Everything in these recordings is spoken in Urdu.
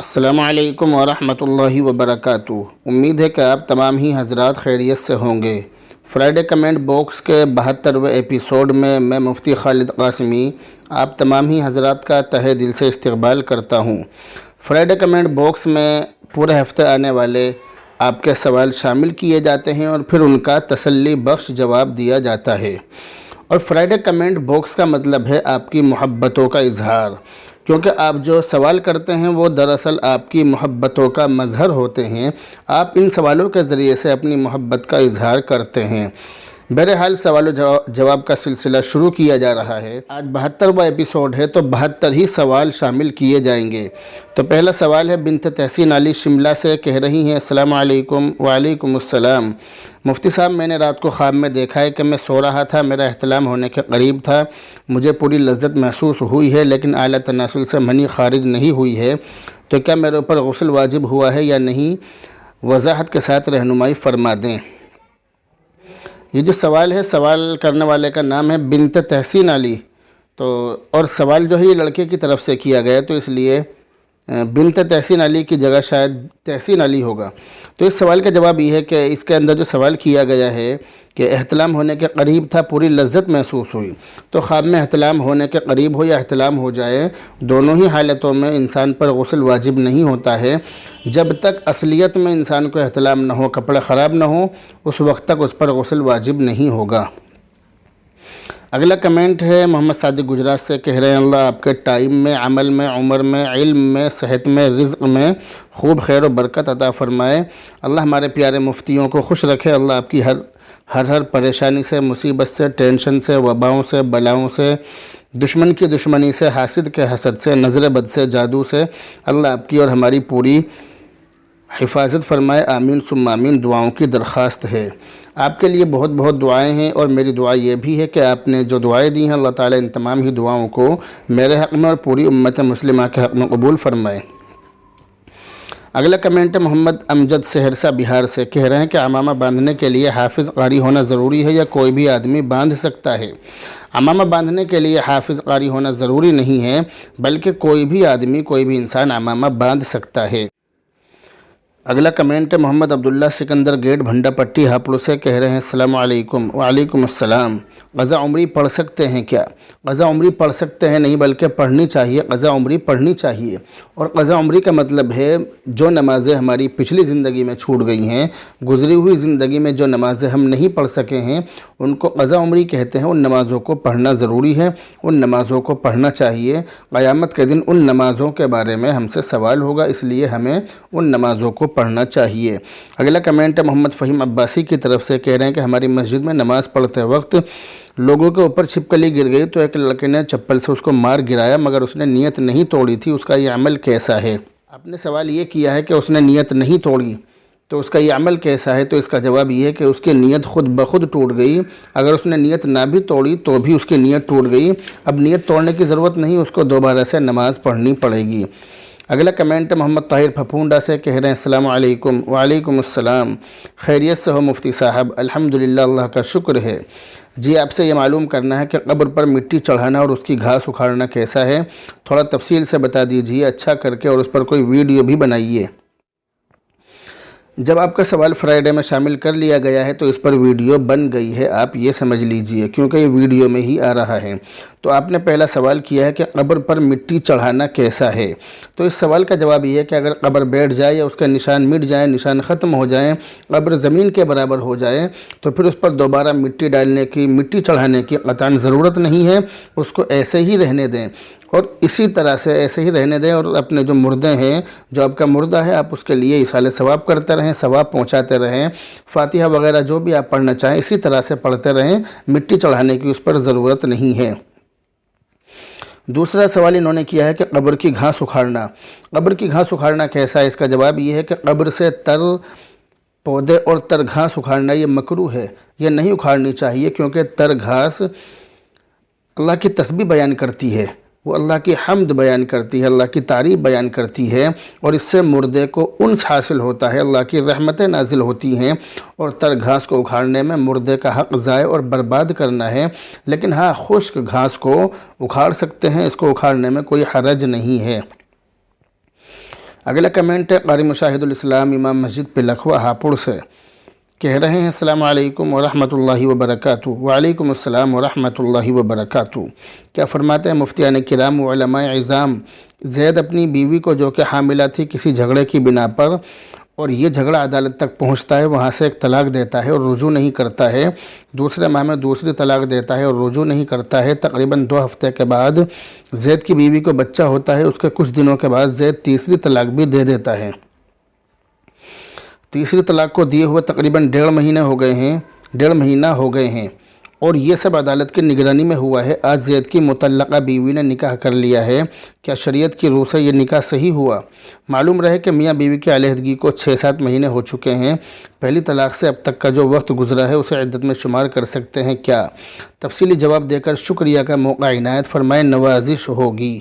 السلام علیکم ورحمۃ اللہ وبرکاتہ۔ امید ہے کہ آپ تمام ہی حضرات خیریت سے ہوں گے۔ فرائیڈے کمنٹ باکس کے 72ویں ایپیسوڈ میں مفتی خالد قاسمی آپ تمام ہی حضرات کا تہہ دل سے استقبال کرتا ہوں۔ فرائیڈے کمنٹ باکس میں پورے ہفتے آنے والے آپ کے سوال شامل کیے جاتے ہیں اور پھر ان کا تسلی بخش جواب دیا جاتا ہے۔ اور فرائیڈے کمنٹ باکس کا مطلب ہے آپ کی محبتوں کا اظہار، کیونکہ آپ جو سوال کرتے ہیں وہ دراصل آپ کی محبتوں کا مظہر ہوتے ہیں۔ آپ ان سوالوں کے ذریعے سے اپنی محبت کا اظہار کرتے ہیں۔ بہرحال سوال و جواب کا سلسلہ شروع کیا جا رہا ہے۔ آج 72واں ایپیسوڈ ہے تو 72 ہی سوال شامل کیے جائیں گے۔ تو پہلا سوال ہے بنت تحسین علی شملہ سے، کہہ رہی ہیں السلام علیکم۔ وعلیکم السلام۔ مفتی صاحب، میں نے رات کو خواب میں دیکھا ہے کہ میں سو رہا تھا، میرا احتلام ہونے کے قریب تھا، مجھے پوری لذت محسوس ہوئی ہے لیکن اعلیٰ تناسل سے منی خارج نہیں ہوئی ہے، تو کیا میرے اوپر غسل واجب ہوا ہے یا نہیں؟ وضاحت کے ساتھ رہنمائی فرما دیں۔ یہ جو سوال ہے، سوال کرنے والے کا نام ہے بنت تحسین علی، تو اور سوال جو ہے یہ لڑکے کی طرف سے کیا گیا، تو اس لیے بنت تحسین علی کی جگہ شاید تحسین علی ہوگا۔ تو اس سوال کا جواب یہ ہے کہ اس کے اندر جو سوال کیا گیا ہے کہ احتلام ہونے کے قریب تھا، پوری لذت محسوس ہوئی، تو خواب میں احتلام ہونے کے قریب ہو یا احتلام ہو جائے، دونوں ہی حالتوں میں انسان پر غسل واجب نہیں ہوتا ہے۔ جب تک اصلیت میں انسان کو احتلام نہ ہو، کپڑے خراب نہ ہو، اس وقت تک اس پر غسل واجب نہیں ہوگا۔ اگلا کمنٹ ہے محمد صادق گجرات سے، کہہ رہے ہیں اللہ آپ کے ٹائم میں، عمل میں، عمر میں، علم میں، صحت میں، رزق میں خوب خیر و برکت عطا فرمائے۔ اللہ ہمارے پیارے مفتیوں کو خوش رکھے۔ اللہ آپ کی ہر پریشانی سے، مصیبت سے، ٹینشن سے، وباؤں سے، بلاؤں سے، دشمن کی دشمنی سے، حاسد کے حسد سے، نظر بد سے، جادو سے اللہ آپ کی اور ہماری پوری حفاظت فرمائے۔ آمین ثم آمین دعاؤں کی درخواست ہے۔ آپ کے لیے بہت بہت دعائیں ہیں، اور میری دعا یہ بھی ہے کہ آپ نے جو دعائیں دی ہیں اللہ تعالیٰ ان تمام ہی دعاؤں کو میرے حق میں اور پوری امت مسلمہ کے حق میں قبول فرمائے۔ اگلا کمنٹ محمد امجد سہرسہ بہار سے، کہہ رہے ہیں کہ عمامہ باندھنے کے لیے حافظ قاری ہونا ضروری ہے یا کوئی بھی آدمی باندھ سکتا ہے؟ عمامہ باندھنے کے لیے حافظ قاری ہونا ضروری نہیں ہے، بلکہ کوئی بھی آدمی، کوئی بھی انسان عمامہ باندھ سکتا ہے۔ اگلا کمنٹ محمد عبداللہ سکندر گیٹ بھنڈا پٹی ہاپڑوں سے، کہہ رہے ہیں السلام علیکم۔ وعلیکم السلام۔ قضا عمری پڑھ سکتے ہیں کیا؟ قضا عمری پڑھ سکتے ہیں نہیں بلکہ پڑھنی چاہیے، قضا عمری پڑھنی چاہیے۔ اور قضا عمری کا مطلب ہے جو نمازیں ہماری پچھلی زندگی میں چھوٹ گئی ہیں، گزری ہوئی زندگی میں جو نمازیں ہم نہیں پڑھ سکے ہیں، ان کو قضا عمری کہتے ہیں۔ ان نمازوں کو پڑھنا ضروری ہے، ان نمازوں کو پڑھنا چاہیے۔ قیامت کے دن ان نمازوں کے بارے میں ہم سے سوال ہوگا، اس لیے ہمیں ان نمازوں کو پڑھنا چاہیے۔ اگلا کمنٹ محمد فہیم عباسی کی طرف سے، کہہ رہے ہیں کہ ہماری مسجد میں نماز پڑھتے وقت لوگوں کے اوپر چھپکلی گر گئی تو ایک لڑکے نے چپل سے اس کو مار گرایا، مگر اس نے نیت نہیں توڑی تھی، اس کا یہ عمل کیسا ہے؟ آپ نے سوال یہ کیا ہے کہ اس نے نیت نہیں توڑی تو اس کا یہ عمل کیسا ہے، تو اس کا جواب یہ ہے کہ اس کی نیت خود بخود ٹوٹ گئی۔ اگر اس نے نیت نہ بھی توڑی تو بھی اس کی نیت ٹوٹ گئی، اب نیت توڑنے کی ضرورت نہیں، اس کو دوبارہ سے نماز پڑھنی پڑے گی۔ اگلا کمنٹ محمد طاہر پھپھونڈا سے، کہہ رہے ہیں السلام علیکم۔ وعلیکم السلام۔ خیریت سے ہو مفتی صاحب؟ الحمدللہ، اللہ کا شکر ہے۔ جی، آپ سے یہ معلوم کرنا ہے کہ قبر پر مٹی چڑھانا اور اس کی گھاس اکھاڑنا کیسا ہے؟ تھوڑا تفصیل سے بتا دیجیے، اچھا کر کے، اور اس پر کوئی ویڈیو بھی بنائیے۔ جب آپ کا سوال فرائیڈے میں شامل کر لیا گیا ہے تو اس پر ویڈیو بن گئی ہے، آپ یہ سمجھ لیجئے، کیونکہ یہ ویڈیو میں ہی آ رہا ہے۔ تو آپ نے پہلا سوال کیا ہے کہ قبر پر مٹی چڑھانا کیسا ہے؟ تو اس سوال کا جواب یہ ہے کہ اگر قبر بیٹھ جائے یا اس کے نشان مٹ جائیں، نشان ختم ہو جائیں، قبر زمین کے برابر ہو جائے، تو پھر اس پر دوبارہ مٹی ڈالنے کی، مٹی چڑھانے کی قطعاً ضرورت نہیں ہے، اس کو ایسے ہی رہنے دیں، اور اسی طرح سے ایسے ہی رہنے دیں، اور اپنے جو مردے ہیں، جو آپ کا مردہ ہے، آپ اس کے لیے ایصال ثواب کرتے رہیں، ثواب پہنچاتے رہیں، فاتحہ وغیرہ جو بھی آپ پڑھنا چاہیں اسی طرح سے پڑھتے رہیں، مٹی چڑھانے کی اس پر ضرورت نہیں ہے۔ دوسرا سوال انہوں نے کیا ہے کہ قبر کی گھاس اکھاڑنا، قبر کی گھاس اکھاڑنا کیسا ہے؟ اس کا جواب یہ ہے کہ قبر سے تر پودے اور تر گھاس اکھاڑنا یہ مکروہ ہے، یہ نہیں اکھاڑنی چاہیے، کیونکہ تر گھاس اللہ کی تسبیح بیان کرتی ہے، وہ اللہ کی حمد بیان کرتی ہے، اللہ کی تعریف بیان کرتی ہے، اور اس سے مردے کو انس حاصل ہوتا ہے، اللہ کی رحمتیں نازل ہوتی ہیں، اور تر گھاس کو اکھاڑنے میں مردے کا حق ضائع اور برباد کرنا ہے۔ لیکن ہاں، خشک گھاس کو اکھاڑ سکتے ہیں، اس کو اکھاڑنے میں کوئی حرج نہیں ہے۔ اگلا کمنٹ ہے قاری مشاہد الاسلام امام مسجد پہ لکھوا ہاپوڑ سے، کہہ رہے ہیں السلام علیکم ورحمۃ اللہ وبرکاتہ۔ وعلیکم السلام ورحمۃ اللہ وبرکاتہ۔ کیا فرماتے ہیں مفتیان کرام و علماء عظام، زید اپنی بیوی کو جو کہ حاملہ تھی کسی جھگڑے کی بنا پر، اور یہ جھگڑا عدالت تک پہنچتا ہے، وہاں سے ایک طلاق دیتا ہے اور رجوع نہیں کرتا ہے، دوسرے ماہ میں دوسری طلاق دیتا ہے اور رجوع نہیں کرتا ہے، تقریباً 2 ہفتے کے بعد زید کی بیوی کو بچہ ہوتا ہے، اس کے کچھ دنوں کے بعد زید تیسری طلاق بھی دے دیتا ہے۔ تیسری طلاق کو دیے ہوئے تقریباً 1.5 مہینہ ہو گئے ہیں اور یہ سب عدالت کی نگرانی میں ہوا ہے۔ آج زید کی مطلقہ بیوی نے نکاح کر لیا ہے، کیا شریعت کی روح سے یہ نکاح صحیح ہوا؟ معلوم رہے کہ میاں بیوی کی علیحدگی کو 6-7 مہینے ہو چکے ہیں، پہلی طلاق سے اب تک کا جو وقت گزرا ہے اسے عدت میں شمار کر سکتے ہیں کیا؟ تفصیلی جواب دے کر شکریہ کا موقع عنایت فرمائیں، نوازش ہوگی۔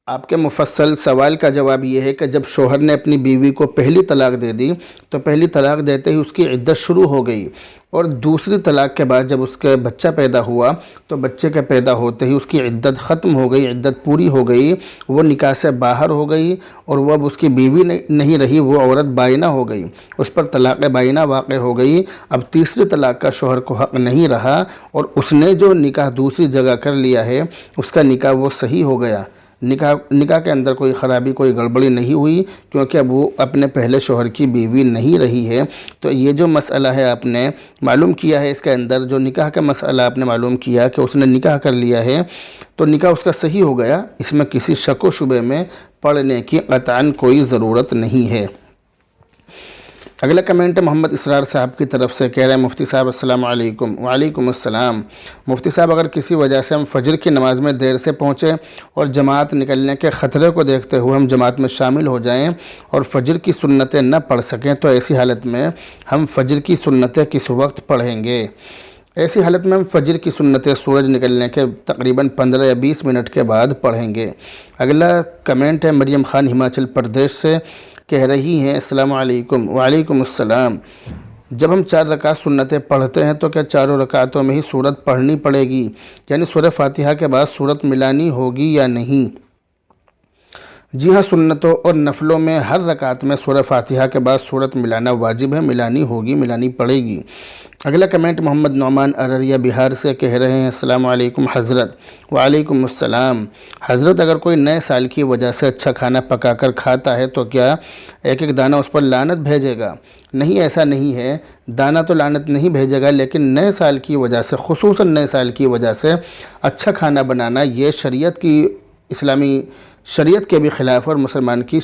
آپ کے مفصل سوال کا جواب یہ ہے کہ جب شوہر نے اپنی بیوی کو پہلی طلاق دے دی تو پہلی طلاق دیتے ہی اس کی عدت شروع ہو گئی، اور دوسری طلاق کے بعد جب اس کے بچہ پیدا ہوا تو بچے کے پیدا ہوتے ہی اس کی عدت ختم ہو گئی، عدت پوری ہو گئی، وہ نکاح سے باہر ہو گئی اور وہ اب اس کی بیوی نہیں رہی، وہ عورت بائنہ ہو گئی، اس پر طلاق بائنہ واقع ہو گئی۔ اب تیسری طلاق کا شوہر کو حق نہیں رہا اور اس نے جو نکاح دوسری جگہ کر لیا ہے اس کا نکاح وہ صحیح ہو گیا، نکاح کے اندر کوئی خرابی کوئی گڑبڑی نہیں ہوئی، کیونکہ اب وہ اپنے پہلے شوہر کی بیوی نہیں رہی ہے۔ تو یہ جو مسئلہ ہے آپ نے معلوم کیا ہے، اس کے اندر جو نکاح کا مسئلہ آپ نے معلوم کیا کہ اس نے نکاح کر لیا ہے تو نکاح اس کا صحیح ہو گیا، اس میں کسی شک و شبے میں پڑنے کی قطعاً کوئی ضرورت نہیں ہے۔ اگلا کمنٹ محمد اسرار صاحب کی طرف سے، کہہ رہے ہیں مفتی صاحب السلام علیکم۔ وعلیکم السلام۔ مفتی صاحب اگر کسی وجہ سے ہم فجر کی نماز میں دیر سے پہنچے اور جماعت نکلنے کے خطرے کو دیکھتے ہوئے ہم جماعت میں شامل ہو جائیں اور فجر کی سنتیں نہ پڑھ سکیں تو ایسی حالت میں ہم فجر کی سنتیں کس وقت پڑھیں گے؟ ایسی حالت میں ہم فجر کی سنتیں سورج نکلنے کے تقریباً 15 یا 20 منٹ کے بعد پڑھیں گے۔ اگلا کمنٹ ہے مریم خان ہماچل پردیش سے، کہہ رہی ہیں السلام علیکم۔ وعلیکم السلام۔ جب ہم 4 رکعت سنتیں پڑھتے ہیں تو کیا چاروں رکعتوں میں ہی سورت پڑھنی پڑے گی، یعنی سورہ فاتحہ کے بعد سورت ملانی ہوگی یا نہیں؟ جی ہاں، سنتوں اور نفلوں میں ہر رکعت میں سورہ فاتحہ کے بعد سورت ملانا واجب ہے، ملانی ہوگی، ملانی پڑے گی۔ اگلا کمنٹ محمد نعمان ارریہ بہار سے، کہہ رہے ہیں السلام علیکم حضرت۔ وعلیکم السلام۔ حضرت اگر کوئی نئے سال کی وجہ سے اچھا کھانا پکا کر کھاتا ہے تو کیا ایک دانہ اس پر لعنت بھیجے گا؟ نہیں، ایسا نہیں ہے، دانہ تو لعنت نہیں بھیجے گا، لیکن نئے سال کی وجہ سے، خصوصاً نئے سال کی وجہ سے اچھا کھانا بنانا یہ اسلامی شریعت کے بھی خلاف اور مسلمان کی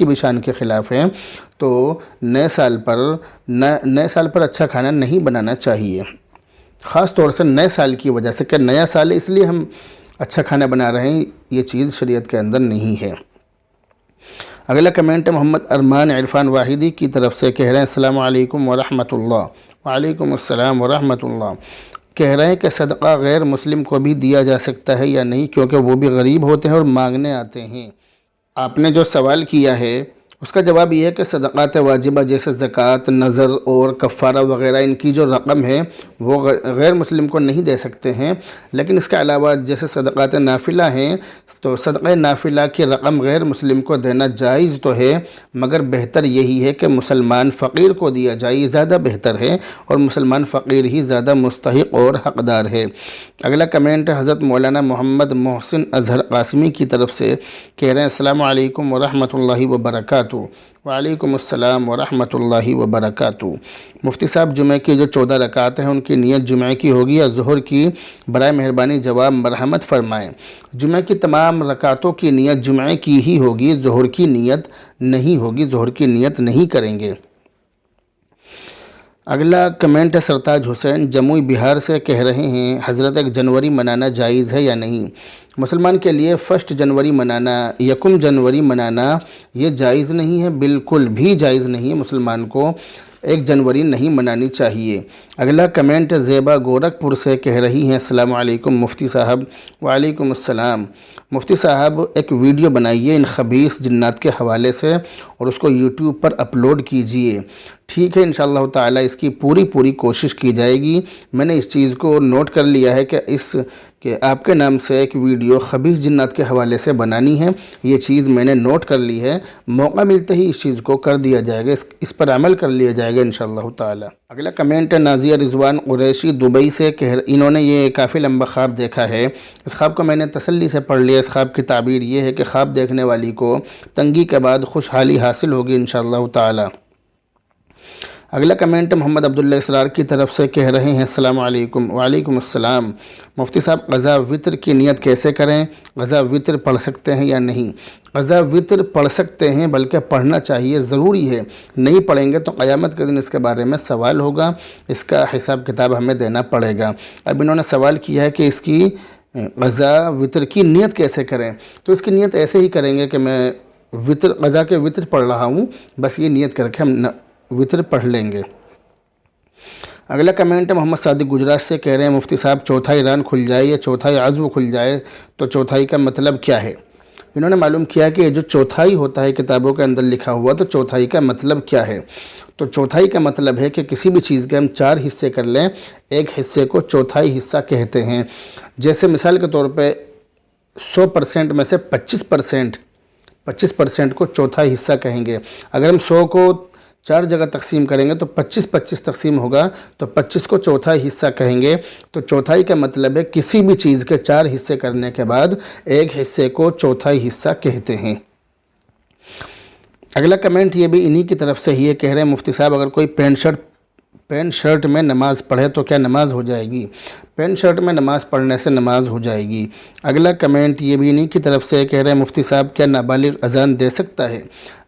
بھی شان کے خلاف ہے۔ تو نئے سال پر اچھا کھانا نہیں بنانا چاہیے، خاص طور سے نئے سال کی وجہ سے، کہ نیا سال ہے اس لیے ہم اچھا کھانا بنا رہے ہیں، یہ چیز شریعت کے اندر نہیں ہے۔ اگلا کمنٹ محمد ارمان عرفان واحدی کی طرف سے، کہہ رہے ہیں السلام علیکم ورحمۃ اللہ۔ وعلیکم السلام ورحمۃ اللہ۔ کہہ رہے ہیں کہ صدقہ غیر مسلم کو بھی دیا جا سکتا ہے یا نہیں، کیونکہ وہ بھی غریب ہوتے ہیں اور مانگنے آتے ہیں؟ آپ نے جو سوال کیا ہے اس کا جواب یہ ہے کہ صدقات واجبہ جیسے زکوٰۃ، نذر اور کفارہ وغیرہ، ان کی جو رقم ہے وہ غیر مسلم کو نہیں دے سکتے ہیں، لیکن اس کے علاوہ جیسے صدقات نافلہ ہیں تو صدقہ نافلہ کی رقم غیر مسلم کو دینا جائز تو ہے، مگر بہتر یہی ہے کہ مسلمان فقیر کو دیا جائے، یہ زیادہ بہتر ہے، اور مسلمان فقیر ہی زیادہ مستحق اور حقدار ہے۔ اگلا کمنٹ حضرت مولانا محمد محسن اظہر قاسمی کی طرف سے، کہہ رہے ہیں السلام علیکم ورحمۃ اللہ وبرکاتہ۔ وعلیکم السلام ورحمۃ اللہ وبرکاتہ۔ مفتی صاحب جمعہ کی جو 14 رکعت ہیں ان کی نیت جمعہ کی ہوگی یا ظہر کی؟ برائے مہربانی جواب مرحمت فرمائیں۔ جمعہ کی تمام رکعتوں کی نیت جمعہ کی ہی ہوگی، ظہر کی نیت نہیں ہوگی، ظہر کی نیت نہیں کریں گے۔ اگلا کمنٹ ہے سرتاج حسین جموئی بہار سے، کہہ رہے ہیں حضرت 1 جنوری منانا جائز ہے یا نہیں؟ مسلمان کے لیے 1 جنوری منانا، 1 جنوری منانا یہ جائز نہیں ہے، بالکل بھی جائز نہیں ہے، مسلمان کو 1 جنوری نہیں منانی چاہیے۔ اگلا کمنٹ زیبا گورکھپور سے، کہہ رہی ہیں السلام علیکم مفتی صاحب۔ وعلیکم السلام۔ مفتی صاحب ایک ویڈیو بنائیے ان خبیث جنات کے حوالے سے اور اس کو یوٹیوب پر اپلوڈ کیجئے۔ ٹھیک ہے، انشاءاللہ تعالی اس کی پوری کوشش کی جائے گی۔ میں نے اس چیز کو نوٹ کر لیا ہے کہ کہ آپ کے نام سے ایک ویڈیو خبیث جنات کے حوالے سے بنانی ہے، یہ چیز میں نے نوٹ کر لی ہے، موقع ملتے ہی اس چیز کو کر دیا جائے گا، اس پر عمل کر لیا جائے گا انشاءاللہ تعالی۔ اگلا کمنٹ ہے نازیہ رضوان قریشی دبئی سے، انہوں نے یہ کافی لمبا خواب دیکھا ہے، اس خواب کو میں نے تسلی سے پڑھ لیا۔ اس خواب کی تعبیر یہ ہے کہ خواب دیکھنے والی کو تنگی کے بعد خوشحالی حاصل ہوگی انشاءاللہ تعالی۔ اگلا کمنٹ محمد عبداللہ اسرار کی طرف سے، کہہ رہے ہیں السلام علیکم۔ وعلیکم السلام۔ مفتی صاحب قضا وطر کی نیت کیسے کریں؟ قضا وطر پڑھ سکتے ہیں یا نہیں؟ قضا وطر پڑھ سکتے ہیں، بلکہ پڑھنا چاہیے، ضروری ہے، نہیں پڑھیں گے تو قیامت کے دن اس کے بارے میں سوال ہوگا، اس کا حساب کتاب ہمیں دینا پڑے گا۔ اب انہوں نے سوال کیا ہے کہ اس کی قضا وطر کی نیت کیسے کریں، تو اس کی نیت ایسے ہی کریں گے کہ میں قضا کے وطر پڑھ رہا ہوں، بس یہ نیت کر کے ہم وطر پڑھ لیں گے۔ اگلا کمنٹ ہے محمد صادق گجرات سے، کہہ رہے ہیں مفتی صاحب چوتھائی ران کھل جائے یا چوتھائی عضو کھل جائے تو چوتھائی کا مطلب کیا ہے؟ انہوں نے معلوم کیا کہ جو چوتھائی ہوتا ہے کتابوں کے اندر لکھا ہوا، تو چوتھائی کا مطلب کیا ہے؟ تو چوتھائی کا مطلب ہے کہ کسی بھی چیز کے ہم 4 حصے کر لیں، ایک حصے کو چوتھائی حصہ کہتے ہیں۔ جیسے مثال کے طور پہ 100% میں سے 25% کو چوتھائی حصہ کہیں گے۔ اگر ہم 100 کو 4 جگہ تقسیم کریں گے تو 25 تقسیم ہوگا، تو 25 کو چوتھائی حصہ کہیں گے۔ تو چوتھائی کا مطلب ہے کسی بھی چیز کے 4 حصے کرنے کے بعد ایک حصے کو چوتھائی حصہ کہتے ہیں۔ اگلا کمنٹ یہ بھی انہی کی طرف سے ہی ہے، کہہ رہے ہیں مفتی صاحب اگر کوئی پینٹ شرٹ میں نماز پڑھے تو کیا نماز ہو جائے گی؟ پینٹ شرٹ میں نماز پڑھنے سے نماز ہو جائے گی۔ اگلا کمنٹ یہ بھی انہی کی طرف سے کہہ رہے ہیں مفتی صاحب کیا نابالغ اذان دے سکتا ہے؟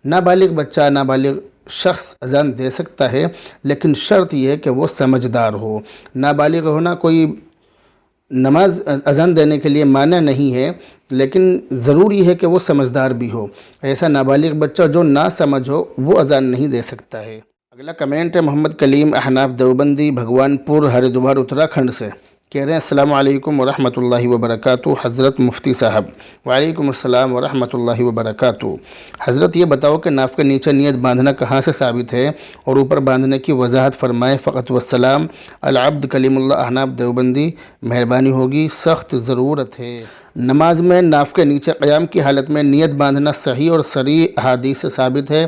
نابالغ بچہ، نابالغ شخص اذان دے سکتا ہے، لیکن شرط یہ ہے کہ وہ سمجھدار ہو۔ نابالغ ہونا کوئی نماز اذان دینے کے لیے مانع نہیں ہے، لیکن ضروری ہے کہ وہ سمجھدار بھی ہو۔ ایسا نابالغ بچہ جو نہ سمجھ ہو وہ اذان نہیں دے سکتا ہے۔ اگلا کمنٹ ہے محمد کلیم احناف دیوبندی بھگوان پور ہریدوار اتراکھنڈ سے، کہہ رہے ہیں السلام علیکم ورحمۃ اللہ وبرکاتہ حضرت مفتی صاحب۔ وعلیکم السلام ورحمۃ اللہ وبرکاتہ۔ حضرت یہ بتاؤ کہ ناف کے نیچے نیت باندھنا کہاں سے ثابت ہے اور اوپر باندھنے کی وضاحت فرمائیں، فقط والسلام۔ العبد کلیم اللہ احناف دیوبندی، مہربانی ہوگی، سخت ضرورت ہے۔ نماز میں ناف کے نیچے قیام کی حالت میں نیت باندھنا صحیح اور صریح احادیث سے ثابت ہے۔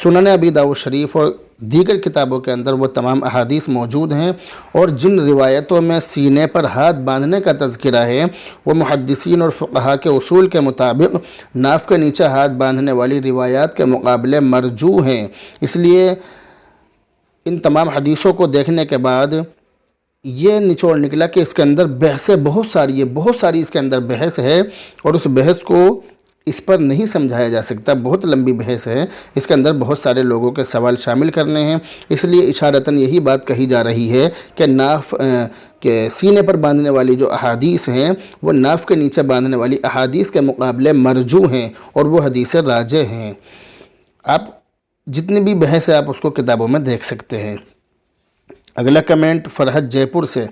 سنن ابی داؤد شریف اور دیگر کتابوں کے اندر وہ تمام احادیث موجود ہیں، اور جن روایتوں میں سینے پر ہاتھ باندھنے کا تذکرہ ہے وہ محدثین اور فقہاء کے اصول کے مطابق ناف کے نیچے ہاتھ باندھنے والی روایات کے مقابلے مرجوح ہیں۔ اس لیے ان تمام حدیثوں کو دیکھنے کے بعد یہ نچوڑ نکلا کہ اس کے اندر بحثیں بہت ساری اس کے اندر بحث ہے، اور اس بحث کو اس پر نہیں سمجھایا جا سکتا، بہت لمبی بحث ہے، اس کے اندر بہت سارے لوگوں کے سوال شامل کرنے ہیں۔ اس لیے اشارتاً یہی بات کہی جا رہی ہے کہ ناف کے سینے پر باندھنے والی جو احادیث ہیں وہ ناف کے نیچے باندھنے والی احادیث کے مقابلے مرجوح ہیں، اور وہ حدیث راجح ہیں۔ آپ جتنی بھی بحث ہے آپ اس کو کتابوں میں دیکھ سکتے ہیں۔ اگلا کمنٹ فرحت جے پور سے،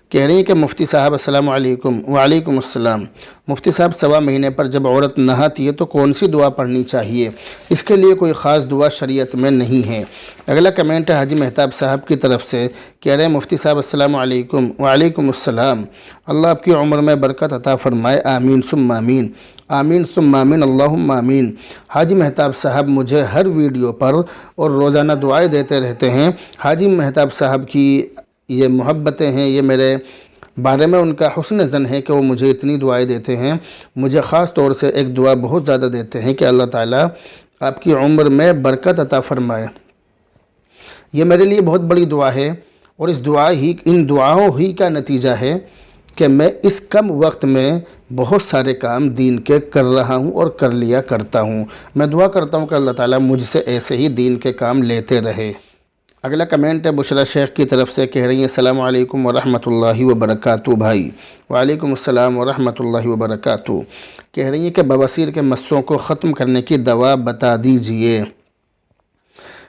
کہہ رہی ہیں کہ مفتی صاحب السلام علیکم۔ وعلیکم السلام۔ مفتی صاحب 1.25 مہینے پر جب عورت نہاتی ہے تو کون سی دعا پڑھنی چاہیے؟ اس کے لیے کوئی خاص دعا شریعت میں نہیں ہے۔ اگلا کمنٹ ہے حاجی مہتاب صاحب کی طرف سے، کہہ رہے ہیں مفتی صاحب السلام علیکم۔ وعلیکم السلام۔ اللہ آپ کی عمر میں برکت عطا فرمائے، آمین ثم آمین، آمین ثم آمین، اللہم آمین۔ حاجی مہتاب صاحب مجھے ہر ویڈیو پر اور روزانہ دعائیں دیتے رہتے ہیں۔ حاجی مہتاب صاحب کی یہ محبتیں ہیں، یہ میرے بارے میں ان کا حسن ظن ہے کہ وہ مجھے اتنی دعائیں دیتے ہیں۔ مجھے خاص طور سے ایک دعا بہت زیادہ دیتے ہیں کہ اللہ تعالیٰ آپ کی عمر میں برکت عطا فرمائے۔ یہ میرے لیے بہت بڑی دعا ہے، اور ان دعاؤں ہی کا نتیجہ ہے کہ میں اس کم وقت میں بہت سارے کام دین کے کر رہا ہوں اور کر لیا کرتا ہوں۔ میں دعا کرتا ہوں کہ اللہ تعالیٰ مجھ سے ایسے ہی دین کے کام لیتے رہے۔ اگلا کمنٹ ہے بشرا شیخ کی طرف سے، کہہ رہی ہیں السلام علیکم ورحمۃ اللہ وبرکاتہ بھائی۔ وعلیکم السلام ورحمۃ اللہ وبرکاتہ۔ کہہ رہی ہیں کہ بواسیر کے مسوں کو ختم کرنے کی دوا بتا دیجئے۔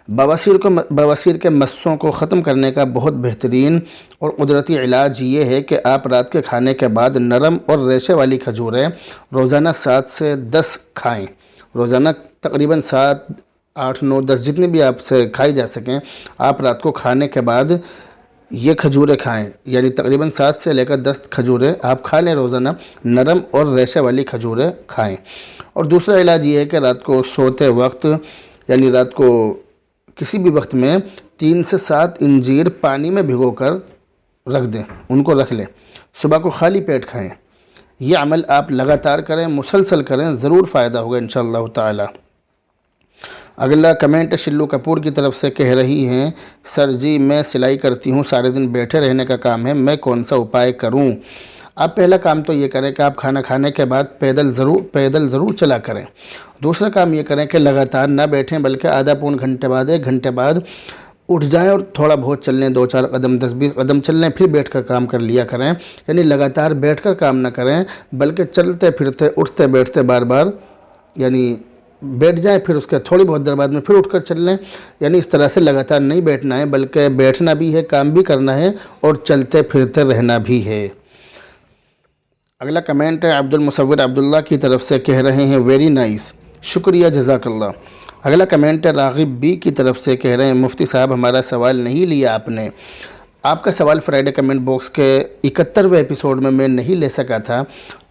بواسیر کے مسوں کو ختم کرنے کا بہت بہترین اور قدرتی علاج یہ ہے کہ آپ رات کے کھانے کے بعد نرم اور ریشے والی کھجوریں روزانہ 7 سے 10 کھائیں۔ روزانہ تقریباً 7، 8، 9، 10 جتنی بھی آپ سے کھائی جا سکیں، آپ رات کو کھانے کے بعد یہ کھجوریں کھائیں، یعنی تقریباً 7 سے لے کر 10 کھجوریں آپ کھا لیں روزانہ، نرم اور ریشے والی کھجوریں کھائیں۔ اور دوسرا علاج یہ ہے کہ رات کو سوتے وقت، یعنی رات کو کسی بھی وقت میں 3 سے 7 انجیر پانی میں بھگو کر رکھ دیں، ان کو رکھ لیں، صبح کو خالی پیٹ کھائیں۔ یہ عمل آپ لگاتار کریں، مسلسل کریں، ضرور فائدہ ہوگا انشاءاللہ تعالی۔ اگلا کمنٹ شلو کپور کی طرف سے کہہ رہی ہیں، سر جی میں سلائی کرتی ہوں، سارے دن بیٹھے رہنے کا کام ہے، میں کون سا اپائے کروں؟ آپ پہلا کام تو یہ کریں کہ آپ کھانا کھانے کے بعد پیدل ضرور چلا کریں۔ دوسرا کام یہ کریں کہ لگاتار نہ بیٹھیں، بلکہ آدھا پون گھنٹے بعد 1 گھنٹے بعد اٹھ جائیں اور تھوڑا بہت چل لیں، 2-4 قدم 10-20 قدم چل لیں، پھر بیٹھ کر کام کر لیا کریں۔ یعنی لگاتار بیٹھ کر کام نہ کریں، بلکہ چلتے پھرتے اٹھتے بیٹھتے بار بار یعنی بیٹھ جائیں، پھر اس کے تھوڑی بہت دیر بعد میں پھر اٹھ کر چل لیں۔ یعنی اس طرح سے لگاتار نہیں بیٹھنا ہے، بلکہ بیٹھنا بھی ہے، کام بھی کرنا ہے اور چلتے پھرتے رہنا بھی ہے۔ اگلا کمنٹ ہے عبد المصور عبداللہ کی طرف سے کہہ رہے ہیں، ویری نائس، شکریہ جزاک اللہ۔ اگلا کمنٹ ہے راغب بی کی طرف سے کہہ رہے ہیں، مفتی صاحب ہمارا سوال نہیں لیا آپ نے۔ آپ کا سوال فرائیڈے کمنٹ باکس کے 71ویں ایپیسوڈ میں نہیں لے سکا تھا،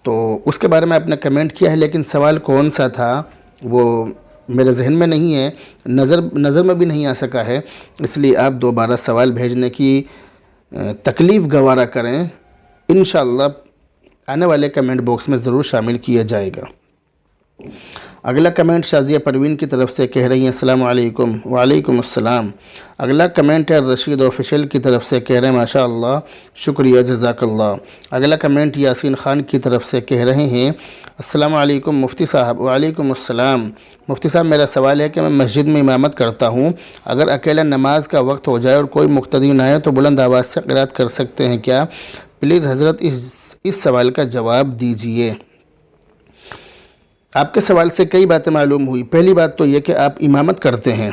تو اس کے بارے میں آپ نے کمنٹ کیا ہے، لیکن سوال کون سا تھا وہ میرے ذہن میں نہیں ہے، نظر میں بھی نہیں آ سکا ہے، اس لیے آپ دوبارہ سوال بھیجنے کی تکلیف گوارا کریں، انشاءاللہ آنے والے کمنٹ باکس میں ضرور شامل کیا جائے گا۔ اگلا کمنٹ شازیہ پروین کی طرف سے کہہ رہی ہیں، السلام علیکم۔ وعلیکم السلام۔ اگلا کمنٹ ہے رشید آفیشیل کی طرف سے کہہ رہے ہیں، ماشاء اللہ، شکریہ جزاک اللہ۔ اگلا کمنٹ یاسین خان کی طرف سے کہہ رہے ہیں، السلام علیکم مفتی صاحب۔ وعلیکم السلام۔ مفتی صاحب میرا سوال ہے کہ میں مسجد میں امامت کرتا ہوں، اگر اکیلا نماز کا وقت ہو جائے اور کوئی مقتدی نہ آئے تو بلند آواز سے قرات کر سکتے ہیں کیا؟ پلیز حضرت اس سوال کا جواب دیجئے۔ آپ کے سوال سے کئی باتیں معلوم ہوئی۔ پہلی بات تو یہ کہ آپ امامت کرتے ہیں،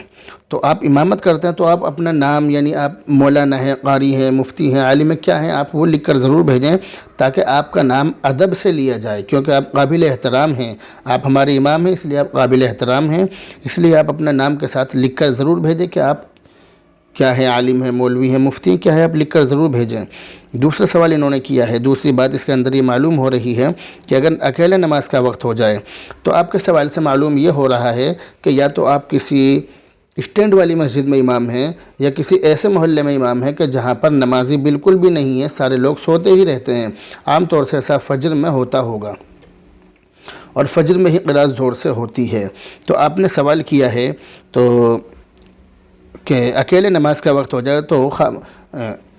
تو آپ امامت کرتے ہیں تو آپ اپنا نام، یعنی آپ مولانا ہیں، قاری ہیں، مفتی ہیں، عالم کیا ہیں، آپ وہ لکھ کر ضرور بھیجیں تاکہ آپ کا نام ادب سے لیا جائے، کیونکہ آپ قابل احترام ہیں، آپ ہمارے امام ہیں، اس لیے آپ قابل احترام ہیں، اس لیے آپ اپنا نام کے ساتھ لکھ کر ضرور بھیجیں کہ آپ کیا ہے، عالم ہے، مولوی ہے، مفتی کیا ہے، آپ لکھ کر ضرور بھیجیں۔ دوسرا سوال انہوں نے کیا ہے، دوسری بات اس کے اندر یہ معلوم ہو رہی ہے کہ اگر اکیلے نماز کا وقت ہو جائے تو آپ کے سوال سے معلوم یہ ہو رہا ہے کہ یا تو آپ کسی اسٹینڈ والی مسجد میں امام ہیں یا کسی ایسے محلے میں امام ہیں کہ جہاں پر نمازی بالکل بھی نہیں ہے، سارے لوگ سوتے ہی رہتے ہیں، عام طور سے ایسا فجر میں ہوتا ہوگا اور فجر میں ہی قرات زور سے ہوتی ہے۔ تو آپ نے سوال کیا ہے تو کہ اکیلے نماز کا وقت ہو جائے تو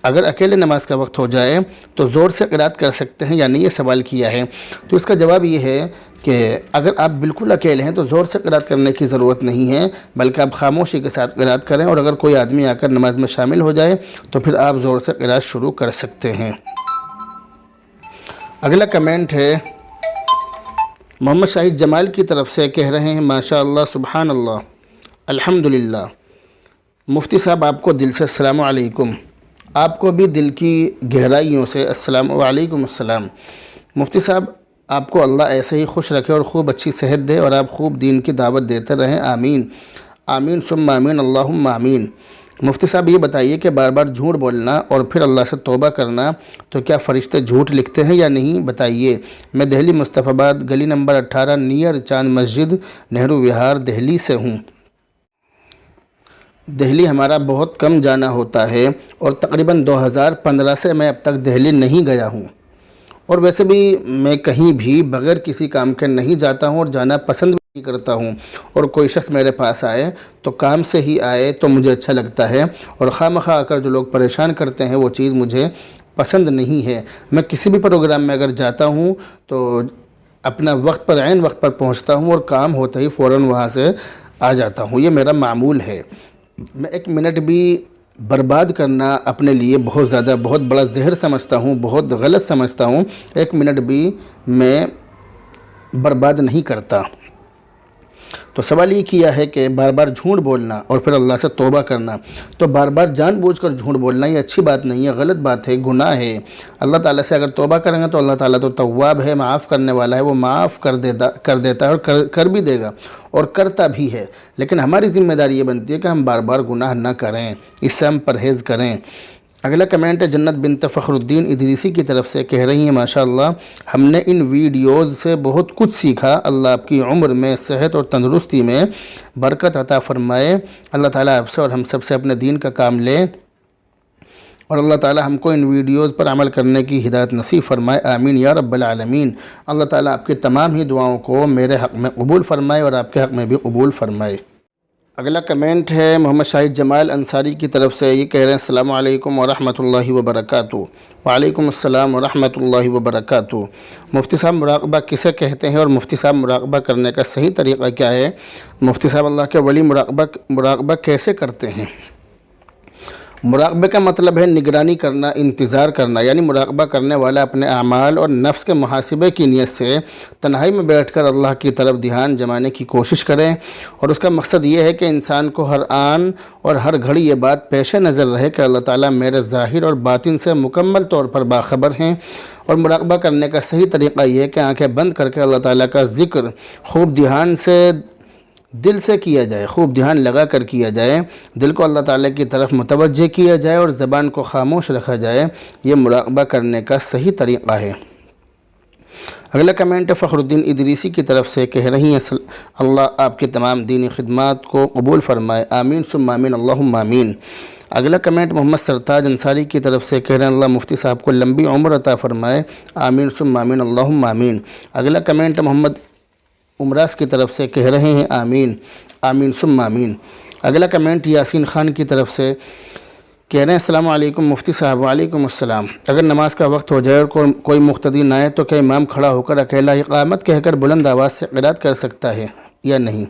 اگر اکیلے نماز کا وقت ہو جائے تو زور سے قرات کر سکتے ہیں یا نہیں، یہ سوال کیا ہے۔ تو اس کا جواب یہ ہے کہ اگر آپ بالکل اکیلے ہیں تو زور سے قرات کرنے کی ضرورت نہیں ہے، بلکہ آپ خاموشی کے ساتھ قرات کریں، اور اگر کوئی آدمی آ کر نماز میں شامل ہو جائے تو پھر آپ زور سے قرات شروع کر سکتے ہیں۔ اگلا کمنٹ ہے محمد شاہد جمال کی طرف سے کہہ رہے ہیں، ماشاء اللہ، سبحان اللہ، الحمدللہ۔ مفتی صاحب آپ کو دل سے السلام علیکم، آپ کو بھی دل کی گہرائیوں سے السلام علیکم السلام۔ مفتی صاحب آپ کو اللہ ایسے ہی خوش رکھے اور خوب اچھی صحت دے اور آپ خوب دین کی دعوت دیتے رہیں، آمین آمین ثم آمین، اللہم آمین۔ مفتی صاحب یہ بتائیے کہ بار بار جھوٹ بولنا اور پھر اللہ سے توبہ کرنا، تو کیا فرشتے جھوٹ لکھتے ہیں یا نہیں، بتائیے۔ میں دہلی مصطفی آباد گلی نمبر 18 نیئر چاند مسجد، نہرو وہار، دہلی سے ہوں۔ دہلی ہمارا بہت کم جانا ہوتا ہے اور تقریباً 2015 سے میں اب تک دہلی نہیں گیا ہوں، اور ویسے بھی میں کہیں بھی بغیر کسی کام کے نہیں جاتا ہوں اور جانا پسند بھی کرتا ہوں، اور کوئی شخص میرے پاس آئے تو کام سے ہی آئے تو مجھے اچھا لگتا ہے، اور خواہ آ کر جو لوگ پریشان کرتے ہیں وہ چیز مجھے پسند نہیں ہے۔ میں کسی بھی پروگرام میں اگر جاتا ہوں تو اپنا وقت پر، عین وقت پر پہنچتا ہوں اور کام ہوتا ہی فوراً وہاں سے آ جاتا ہوں، یہ میرا معمول ہے۔ میں 1 منٹ بھی برباد کرنا اپنے لیے بہت بڑا زہر سمجھتا ہوں، بہت غلط سمجھتا ہوں، 1 منٹ بھی میں برباد نہیں کرتا۔ تو سوال یہ کیا ہے کہ بار بار جھوٹ بولنا اور پھر اللہ سے توبہ کرنا، تو بار بار جان بوجھ کر جھوٹ بولنا یہ اچھی بات نہیں ہے، غلط بات ہے، گناہ ہے۔ اللہ تعالیٰ سے اگر توبہ کریں گے تو اللہ تعالیٰ تو تواب ہے، معاف کرنے والا ہے، وہ معاف کر دیتا ہے اور کر بھی دے گا اور کرتا بھی ہے، لیکن ہماری ذمہ داری یہ بنتی ہے کہ ہم بار بار گناہ نہ کریں، اس سے ہم پرہیز کریں۔ اگلا کمنٹ ہے جنت بنت فخر الدین ادریسی کی طرف سے، کہہ رہی ہیں ماشاءاللہ ہم نے ان ویڈیوز سے بہت کچھ سیکھا، اللہ آپ کی عمر میں صحت اور تندرستی میں برکت عطا فرمائے، اللہ تعالیٰ آپ سے اور ہم سب سے اپنے دین کا کام لے، اور اللہ تعالیٰ ہم کو ان ویڈیوز پر عمل کرنے کی ہدایت نصیب فرمائے، آمین یا رب العالمین۔ اللہ تعالیٰ آپ کی تمام ہی دعاؤں کو میرے حق میں قبول فرمائے اور آپ کے حق میں بھی قبول فرمائے۔ اگلا کمنٹ ہے محمد شاہد جمال انصاری کی طرف سے، یہ کہہ رہے ہیں السلام علیکم ورحمۃ اللہ وبرکاتہ۔ وعلیکم السلام ورحمۃ اللہ وبرکاتہ۔ مفتی صاحب مراقبہ کسے کہتے ہیں اور مفتی صاحب مراقبہ کرنے کا صحیح طریقہ کیا ہے؟ مفتی صاحب اللہ کے ولی مراقبہ کیسے کرتے ہیں؟ مراقبے کا مطلب ہے نگرانی کرنا، انتظار کرنا، یعنی مراقبہ کرنے والا اپنے اعمال اور نفس کے محاسبے کی نیت سے تنہائی میں بیٹھ کر اللہ کی طرف دھیان جمانے کی کوشش کرے، اور اس کا مقصد یہ ہے کہ انسان کو ہر آن اور ہر گھڑی یہ بات پیش نظر رہے کہ اللہ تعالیٰ میرے ظاہر اور باطن سے مکمل طور پر باخبر ہیں، اور مراقبہ کرنے کا صحیح طریقہ یہ ہے کہ آنکھیں بند کر کے اللہ تعالیٰ کا ذکر خوب دھیان سے دل سے کیا جائے، خوب دھیان لگا کر کیا جائے، دل کو اللہ تعالیٰ کی طرف متوجہ کیا جائے اور زبان کو خاموش رکھا جائے، یہ مراقبہ کرنے کا صحیح طریقہ ہے۔ اگلا کمنٹ فخر الدین ادریسی کی طرف سے، کہہ رہی ہیں اللہ آپ کی تمام دینی خدمات کو قبول فرمائے، آمین ثم آمین اللہم آمین۔ اگلا کمنٹ محمد سرتاج انصاری کی طرف سے، کہہ رہے ہیں اللہ مفتی صاحب کو لمبی عمر عطا فرمائے، آمین ثم آمین اللہم آمین۔ اگلا کمنٹ محمد عمراس کی طرف سے، کہہ رہے ہیں آمین، آمین ثم آمین۔ اگلا کمنٹ یاسین خان کی طرف سے، کہہ رہے ہیں السلام علیکم مفتی صاحب۔ وعلیکم السلام۔ اگر نماز کا وقت ہو جائے اور کوئی مقتدی نہ آئے تو کیا امام کھڑا ہو کر اکیلا اقامت کہہ کر بلند آواز سے قرات کر سکتا ہے یا نہیں؟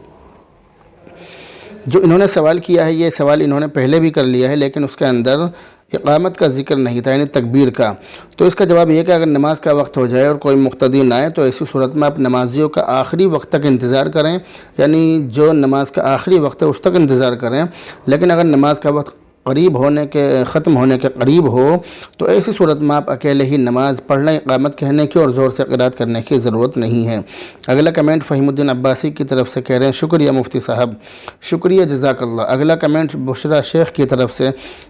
جو انہوں نے سوال کیا ہے یہ سوال انہوں نے پہلے بھی کر لیا ہے، لیکن اس کے اندر اقامت کا ذکر نہیں تھا، یعنی تکبیر کا۔ تو اس کا جواب یہ کہ اگر نماز کا وقت ہو جائے اور کوئی مقتدی نہ آئے تو ایسی صورت میں آپ نمازیوں کا آخری وقت تک انتظار کریں، یعنی جو نماز کا آخری وقت ہے اس تک انتظار کریں، لیکن اگر نماز کا وقت ختم ہونے کے قریب ہو تو ایسی صورت میں آپ اکیلے ہی نماز پڑھنا، اقامت کہنے کی اور زور سے قرات کرنے کی ضرورت نہیں ہے۔ اگلا کمنٹ فہیم الدین عباسی کی طرف سے، کہہ رہے ہیں شکریہ مفتی صاحب، شکریہ جزاک اللہ۔ اگلا کمنٹ بشرا شیخ کی طرف سے،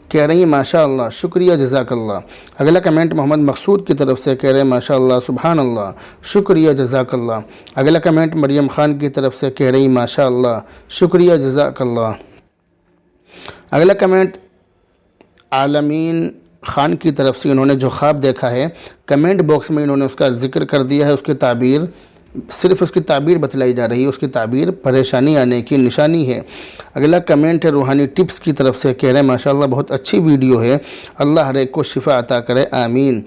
کہہ رہی ہیں ماشاء اللہ، شکریہ جزاک اللہ۔ اگلا کمنٹ محمد مقصود کی طرف سے، کہہ رہے ہیں ماشاء اللہ، سبحان اللہ، شکریہ جزاک اللہ۔ اگلا کمنٹ مریم خان کی طرف سے، کہہ رہی ہیں ماشاء اللہ، شکریہ جزاک اللہ۔ اگلا کمنٹ عالمین خان کی طرف سے، انہوں نے جو خواب دیکھا ہے کمنٹ باکس میں انہوں نے اس کا ذکر کر دیا ہے، اس کی تعبیر صرف اس کی تعبیر بتلائی جا رہی ہے، اس کی تعبیر پریشانی آنے کی نشانی ہے۔ اگلا کمنٹ ہے روحانی ٹپس کی طرف سے، کہہ رہے ہیں ماشاءاللہ بہت اچھی ویڈیو ہے، اللہ ہر ایک کو شفا عطا کرے، آمین۔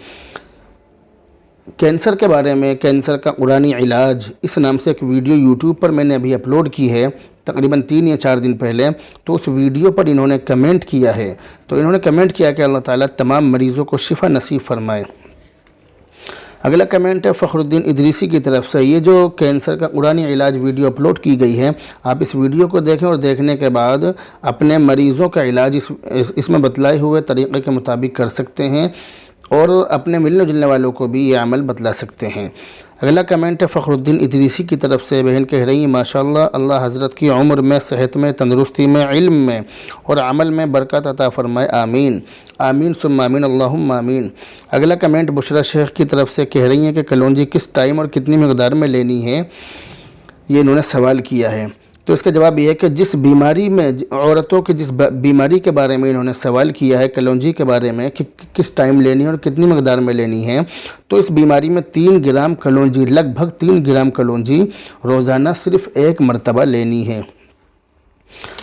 کینسر کے بارے میں، کینسر کا قرآنی علاج، اس نام سے ایک ویڈیو یوٹیوب پر میں نے ابھی اپلوڈ کی ہے تقریباً 3 یا 4 دن پہلے، تو اس ویڈیو پر انہوں نے کمنٹ کیا ہے، تو انہوں نے کمنٹ کیا کہ اللہ تعالیٰ تمام مریضوں کو شفا نصیب فرمائے۔ اگلا کمنٹ ہے فخر الدین ادریسی کی طرف سے، یہ جو کینسر کا قرآنی علاج ویڈیو اپلوڈ کی گئی ہے، آپ اس ویڈیو کو دیکھیں اور دیکھنے کے بعد اپنے مریضوں کا علاج اس میں بتلائے ہوئے طریقے کے مطابق کر سکتے ہیں، اور اپنے ملنے جلنے والوں کو بھی یہ عمل بتلا سکتے ہیں۔ اگلا کمنٹ ہے فخر الدین ادریسی کی طرف سے، بہن کہہ رہی ہیں ماشاءاللہ اللہ حضرت کی عمر میں، صحت میں، تندرستی میں، علم میں اور عمل میں برکت عطا فرمائے، آمین، آمین ثم آمین اللہم آمین۔ اگلا کمنٹ بشرا شیخ کی طرف سے، کہہ رہی ہیں کہ کلونجی کس ٹائم اور کتنی مقدار میں لینی ہے، یہ انہوں نے سوال کیا ہے۔ تو اس کا جواب یہ ہے کہ جس بیماری میں، عورتوں کی جس بیماری کے بارے میں انہوں نے سوال کیا ہے کلونجی کے بارے میں کہ کس ٹائم لینی ہے اور کتنی مقدار میں لینی ہے، تو اس بیماری میں 3 گرام کلونجی، لگ بھگ 3 گرام کلونجی روزانہ صرف 1 مرتبہ لینی ہے۔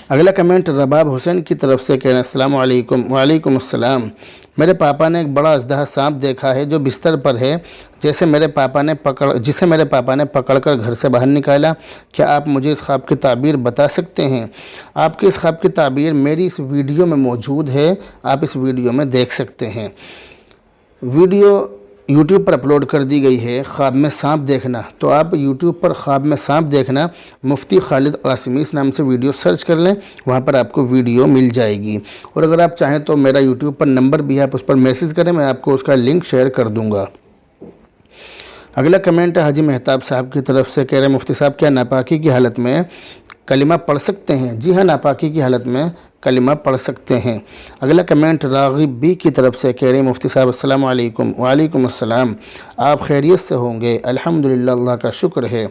اگلا کمنٹ رباب حسین کی طرف سے، کہنا السلام علیکم۔ وعلیکم السلام۔ میرے پاپا نے ایک بڑا اژدہا سانپ دیکھا ہے جو بستر پر ہے، جسے میرے پاپا نے پکڑ کر گھر سے باہر نکالا، کیا آپ مجھے اس خواب کی تعبیر بتا سکتے ہیں؟ آپ کی اس خواب کی تعبیر میری اس ویڈیو میں موجود ہے، آپ اس ویڈیو میں دیکھ سکتے ہیں۔ ویڈیو یوٹیوب پر اپلوڈ کر دی گئی ہے، خواب میں سانپ دیکھنا، تو آپ یوٹیوب پر خواب میں سانپ دیکھنا مفتی خالد قاسمی اس نام سے ویڈیو سرچ کر لیں، وہاں پر آپ کو ویڈیو مل جائے گی، اور اگر آپ چاہیں تو میرا یوٹیوب پر نمبر بھی ہے، آپ اس پر میسج کریں، میں آپ کو اس کا لنک شیئر کر دوں گا۔ اگلا کمنٹ ہے حاجی مہتاب صاحب کی طرف سے، کہہ رہے ہیں مفتی صاحب کیا ناپاکی کی حالت میں کلمہ پڑھ سکتے ہیں؟ جی ہاں، ناپاکی کی حالت میں کلمہ پڑھ سکتے ہیں۔ اگلا کمنٹ راغب بی کی طرف سے کہہ رہے ہیں مفتی صاحب السلام علیکم۔ وعلیکم السلام، آپ خیریت سے ہوں گے؟ الحمدللہ، اللہ کا شکر ہے۔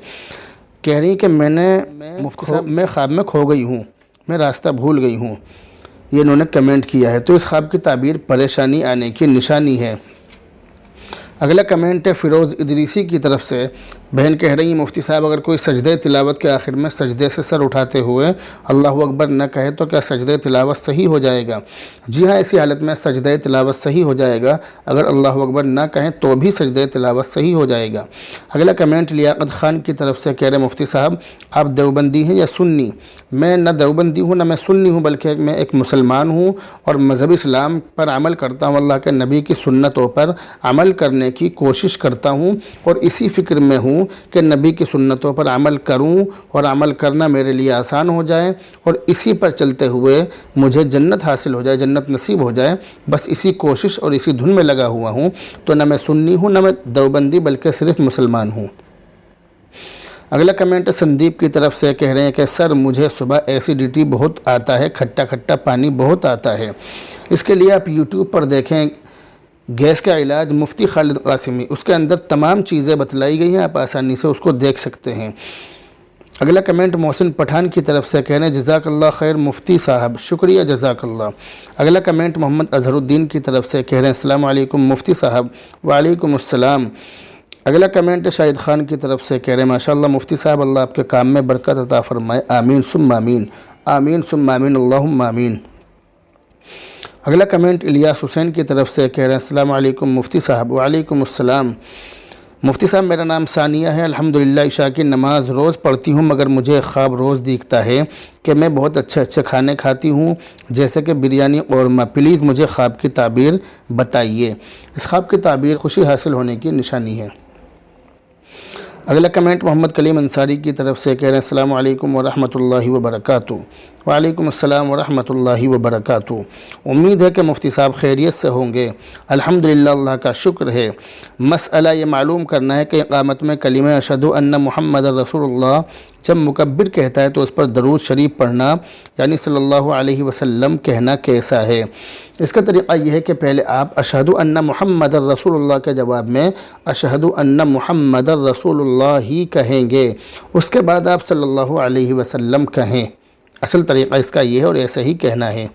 کہہ رہی کہ مفتی صاحب میں خواب میں کھو گئی ہوں، میں راستہ بھول گئی ہوں، یہ انہوں نے کمنٹ کیا ہے۔ تو اس خواب کی تعبیر پریشانی آنے کی نشانی ہے۔ اگلا کمنٹ ہے فیروز ادریسی کی طرف سے، بہن کہہ رہی ہیں مفتی صاحب اگر کوئی سجدہ تلاوت کے آخر میں سجدے سے سر اٹھاتے ہوئے اللہ اکبر نہ کہے تو کیا سجدہ تلاوت صحیح ہو جائے گا؟ جی ہاں، ایسی حالت میں سجدہ تلاوت صحیح ہو جائے گا، اگر اللہ اکبر نہ کہیں تو بھی سجدہ تلاوت صحیح ہو جائے گا۔ اگلا کمنٹ لیاقت خان کی طرف سے کہہ رہے مفتی صاحب آپ دیوبندی ہیں یا سنی؟ میں نہ دیوبندی ہوں نہ میں سنی ہوں، بلکہ میں ایک مسلمان ہوں اور مذہب اسلام پر عمل کرتا ہوں، اللہ کے نبی کی سنتوں پر عمل کرنے کی کوشش کرتا ہوں اور اسی فکر میں ہوں کہ نبی کی سنتوں پر عمل کروں اور عمل کرنا میرے لیے آسان ہو جائے اور اسی پر چلتے ہوئے مجھے جنت حاصل ہو جائے، جنت نصیب ہو جائے، بس اسی کوشش اور اسی دھن میں لگا ہوا ہوں۔ تو نہ میں سنی ہوں نہ میں دیوبندی، بلکہ صرف مسلمان ہوں۔ اگلا کمنٹ سندیپ کی طرف سے کہہ رہے ہیں کہ سر مجھے صبح ایسیڈیٹی بہت آتا ہے، کھٹا کھٹا پانی بہت آتا ہے، اس کے لیے آپ یوٹیوب پر دیکھیں گیس کا علاج مفتی خالد قاسمی، اس کے اندر تمام چیزیں بتلائی گئی ہیں، آپ آسانی سے اس کو دیکھ سکتے ہیں۔ اگلا کمنٹ محسن پٹھان کی طرف سے کہہ رہے ہیں جزاک اللہ خیر مفتی صاحب، شکریہ جزاک اللہ۔ اگلا کمنٹ محمد اظہر الدین کی طرف سے کہہ رہے ہیں السلام علیکم مفتی صاحب۔ وعلیکم السلام۔ اگلا کمنٹ شاہد خان کی طرف سے کہہ رہے ہیں ماشاءاللہ مفتی صاحب اللہ آپ کے کام میں برکت عطا فرمائے، آمین ثم آمین، آمین ثم آمین، اللہم آمین۔ اگلا کمنٹ الیاس حسین کی طرف سے کہہ رہے ہیں السلام علیکم مفتی صاحب۔ وعلیکم السلام۔ مفتی صاحب میرا نام ثانیہ ہے، الحمدللہ عشاء کی نماز روز پڑھتی ہوں، مگر مجھے خواب روز دکھتا ہے کہ میں بہت اچھے کھانے کھاتی ہوں جیسے کہ بریانی قورمہ، پلیز مجھے خواب کی تعبیر بتائیے۔ اس خواب کی تعبیر خوشی حاصل ہونے کی نشانی ہے۔ اگلا کمنٹ محمد کلیم انصاری کی طرف سے کہہ رہے ہیں السلام علیکم ورحمۃ اللہ وبرکاتہ۔ وعلیکم السلام ورحمۃ اللہ وبرکاتہ۔ امید ہے کہ مفتی صاحب خیریت سے ہوں گے؟ الحمدللہ، اللہ کا شکر ہے۔ مسئلہ یہ معلوم کرنا ہے کہ اقامت میں کلمہ اشہد ان محمد رسول اللہ جب مکبر کہتا ہے تو اس پر درود شریف پڑھنا یعنی صلی اللہ علیہ وسلم کہنا کیسا ہے؟ اس کا طریقہ یہ ہے کہ پہلے آپ اشہد ان محمد رسول اللہ کے جواب میں اشہد ان محمد رسول اللہ ہی کہیں گے، اس کے بعد آپ صلی اللہ علیہ وسلم کہیں۔ اصل طریقہ اس کا یہ ہے اور ایسے ہی کہنا ہے۔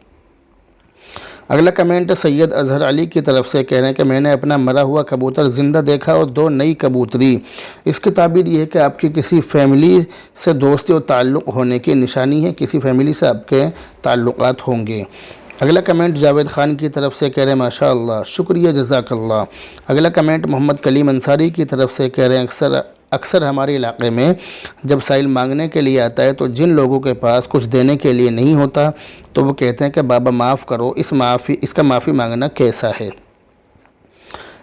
اگلا کمنٹ سید اظہر علی کی طرف سے کہہ رہے ہیں کہ میں نے اپنا مرا ہوا کبوتر زندہ دیکھا اور 2 نئی کبوتری۔ اس کی تعبیر یہ ہے کہ آپ کی کسی فیملی سے دوستی اور تعلق ہونے کی نشانی ہے، کسی فیملی سے آپ کے تعلقات ہوں گے۔ اگلا کمنٹ جاوید خان کی طرف سے کہہ رہے ہیں ماشاء اللہ، شکریہ جزاک اللہ۔ اگلا کمنٹ محمد کلیم انصاری کی طرف سے کہہ رہے ہیں اکثر ہمارے علاقے میں جب سائل مانگنے کے لیے آتا ہے تو جن لوگوں کے پاس کچھ دینے کے لیے نہیں ہوتا تو وہ کہتے ہیں کہ بابا معاف کرو، اس کا معافی مانگنا کیسا ہے؟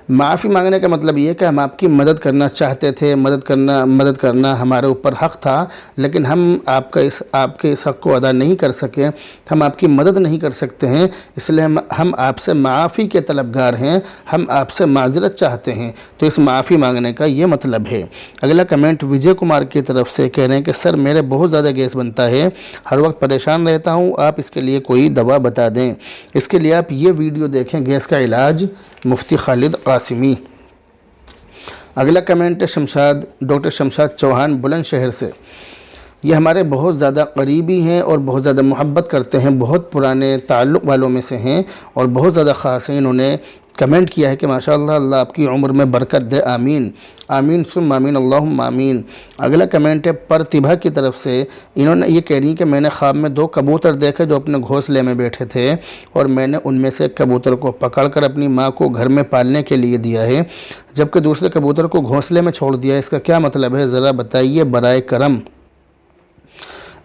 معافی مانگنے کا مطلب یہ ہے کہ ہم آپ کی مدد کرنا چاہتے تھے، مدد کرنا ہمارے اوپر حق تھا، لیکن ہم آپ کے اس حق کو ادا نہیں کر سکے، ہم آپ کی مدد نہیں کر سکتے ہیں، اس لیے ہم آپ سے معافی کے طلبگار ہیں، ہم آپ سے معذرت چاہتے ہیں، تو اس معافی مانگنے کا یہ مطلب ہے۔ اگلا کمنٹ وجے کمار کی طرف سے کہہ رہے ہیں کہ سر میرے بہت زیادہ گیس بنتا ہے، ہر وقت پریشان رہتا ہوں، آپ اس کے لیے کوئی دوا بتا دیں۔ اس کے لیے آپ یہ ویڈیو دیکھیں گیس کا علاج مفتی خالد قاسمی۔ اگلا کمنٹ ڈاکٹر شمشاد چوہان بلند شہر سے، یہ ہمارے بہت زیادہ قریبی ہیں اور بہت زیادہ محبت کرتے ہیں، بہت پرانے تعلق والوں میں سے ہیں اور بہت زیادہ خاص ہیں۔ انہوں نے کمنٹ کیا ہے کہ ماشاءاللہ اللہ آپ کی عمر میں برکت دے، آمین آمین ثم آمین، اللہم آمین۔ اگلا کمنٹ ہے پرتبھا کی طرف سے، انہوں نے یہ کہہ رہی کہ میں نے خواب میں 2 کبوتر دیکھے جو اپنے گھونسلے میں بیٹھے تھے اور میں نے ان میں سے ایک کبوتر کو پکڑ کر اپنی ماں کو گھر میں پالنے کے لیے دیا ہے، جبکہ دوسرے کبوتر کو گھونسلے میں چھوڑ دیا ہے، اس کا کیا مطلب ہے؟ ذرا بتائیے برائے کرم۔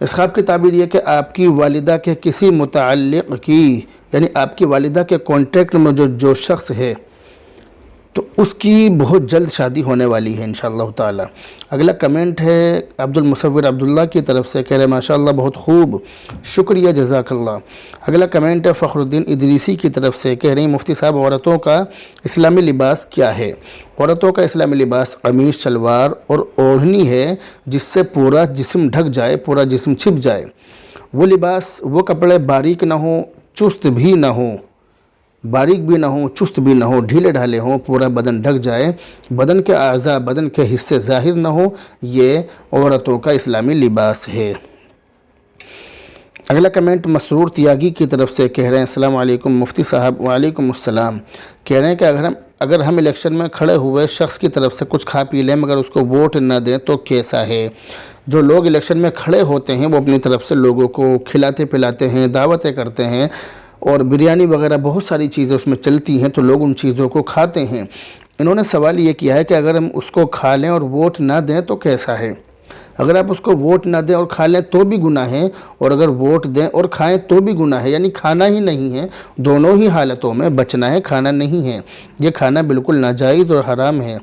اس خواب کی تعبیر یہ کہ آپ کی والدہ کے کسی متعلق کی یعنی آپ کی والدہ کے کانٹیکٹ میں جو شخص ہے تو اس کی بہت جلد شادی ہونے والی ہے انشاءاللہ تعالی۔ اگلا کمنٹ ہے عبد المصور عبداللہ کی طرف سے، کہہ رہے ہیں ماشاءاللہ بہت خوب، شکریہ جزاک اللہ۔ اگلا کمنٹ ہے فخر الدین ادریسی کی طرف سے، کہہ رہے ہیں مفتی صاحب عورتوں کا اسلامی لباس کیا ہے؟ عورتوں کا اسلامی لباس قمیص شلوار اور اوڑھنی ہے جس سے پورا جسم ڈھک جائے، پورا جسم چھپ جائے۔ وہ لباس، وہ کپڑے باریک نہ ہوں، چست بھی نہ ہوں، باریک بھی نہ ہوں، چست بھی نہ ہوں، ڈھیلے ڈھالے ہوں، پورا بدن ڈھک جائے، بدن کے اعضاء، بدن کے حصے ظاہر نہ ہوں، یہ عورتوں کا اسلامی لباس ہے۔ اگلا کمنٹ مسرور تیاگی کی طرف سے، کہہ رہے ہیں السلام علیکم مفتی صاحب۔ وعلیکم السلام۔ کہہ رہے ہیں کہ اگر ہم الیکشن میں کھڑے ہوئے شخص کی طرف سے کچھ کھا پی لیں مگر اس کو ووٹ نہ دیں تو کیسا ہے؟ جو لوگ الیکشن میں کھڑے ہوتے ہیں وہ اپنی طرف سے لوگوں کو کھلاتے پلاتے ہیں، دعوتیں کرتے ہیں، اور بریانی وغیرہ بہت ساری چیزیں اس میں چلتی ہیں تو لوگ ان چیزوں کو کھاتے ہیں۔ انہوں نے سوال یہ کیا ہے کہ اگر ہم اس کو کھا لیں اور ووٹ نہ دیں تو کیسا ہے؟ اگر آپ اس کو ووٹ نہ دیں اور کھا لیں تو بھی گناہ ہے، اور اگر ووٹ دیں اور کھائیں تو بھی گناہ ہے، یعنی کھانا ہی نہیں ہے، دونوں ہی حالتوں میں بچنا ہے، کھانا نہیں ہے، یہ کھانا بالکل ناجائز اور حرام ہے۔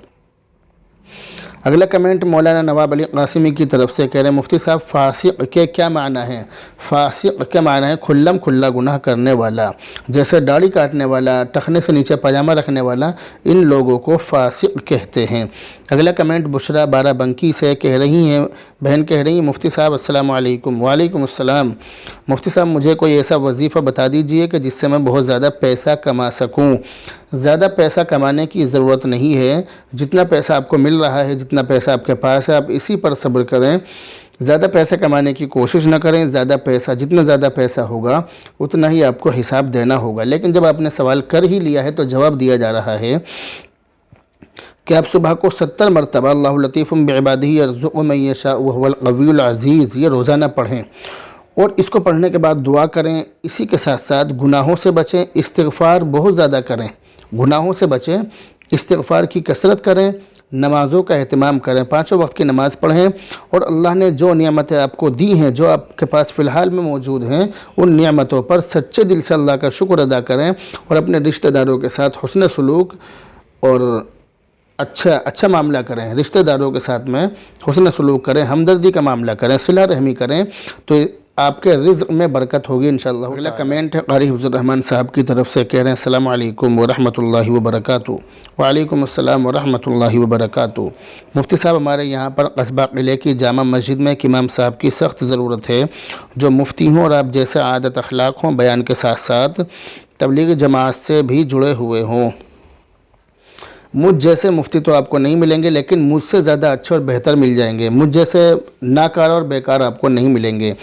اگلا کمنٹ مولانا نواب علی قاسمی کی طرف سے، کہہ رہے ہیں مفتی صاحب فاسق کے کیا معنی ہیں؟ فاسق کے معنی ہے کھلم کھلا گناہ کرنے والا، جیسے داڑھی کاٹنے والا، ٹخنے سے نیچے پاجامہ رکھنے والا، ان لوگوں کو فاسق کہتے ہیں۔ اگلا کمنٹ بشرا بارہ بنکی سے، کہہ رہی ہیں بہن، کہہ رہی ہیں مفتی صاحب السلام علیکم۔ وعلیکم السلام۔ مفتی صاحب مجھے کوئی ایسا وظیفہ بتا دیجئے کہ جس سے میں بہت زیادہ پیسہ کما سکوں۔ زیادہ پیسہ کمانے کی ضرورت نہیں ہے، جتنا پیسہ آپ کو مل رہا ہے، جتنا پیسہ آپ کے پاس ہے، آپ اسی پر صبر کریں، زیادہ پیسہ کمانے کی کوشش نہ کریں۔ جتنا زیادہ پیسہ ہوگا اتنا ہی آپ کو حساب دینا ہوگا۔ لیکن جب آپ نے سوال کر ہی لیا ہے تو جواب دیا جا رہا ہے کہ آپ صبح کو 70 مرتبہ اللہ لطیف بعبادہ یرزق من یشاء وهو القوی العزیز یہ روزانہ پڑھیں، اور اس کو پڑھنے کے بعد دعا کریں۔ اسی کے ساتھ ساتھ گناہوں سے بچیں، استغفار بہت زیادہ کریں، گناہوں سے بچیں، استغفار کی کثرت کریں، نمازوں کا اہتمام کریں، 5 وقت کی نماز پڑھیں، اور اللہ نے جو نعمتیں آپ کو دی ہیں، جو آپ کے پاس فی الحال میں موجود ہیں، ان نعمتوں پر سچے دل سے اللہ کا شکر ادا کریں، اور اپنے رشتہ داروں کے ساتھ حسن سلوک اور اچھا معاملہ کریں، رشتہ داروں کے ساتھ میں حسن سلوک کریں، ہمدردی کا معاملہ کریں، صلہ رحمی کریں، تو آپ کے رزق میں برکت ہوگی انشاءاللہ۔ اگلا کمنٹ ہے قاری حفظ الرحمن صاحب کی طرف سے، کہہ رہے ہیں السلام علیکم ورحمۃ اللہ وبرکاتہ۔ وعلیکم السلام ورحمۃ اللہ وبرکاتہ۔ مفتی صاحب ہمارے یہاں پر قصبہ قلعے کی جامع مسجد میں ایک امام صاحب کی سخت ضرورت ہے جو مفتی ہوں اور آپ جیسے عادت اخلاق ہوں، بیان کے ساتھ ساتھ تبلیغ جماعت سے بھی جڑے ہوئے ہوں۔ مجھ جیسے مفتی تو آپ کو نہیں ملیں گے، لیکن مجھ سے زیادہ اچھے اور بہتر مل جائیں گے۔ مجھ جیسے ناکار اور بیکار آپ کو نہیں ملیں گے،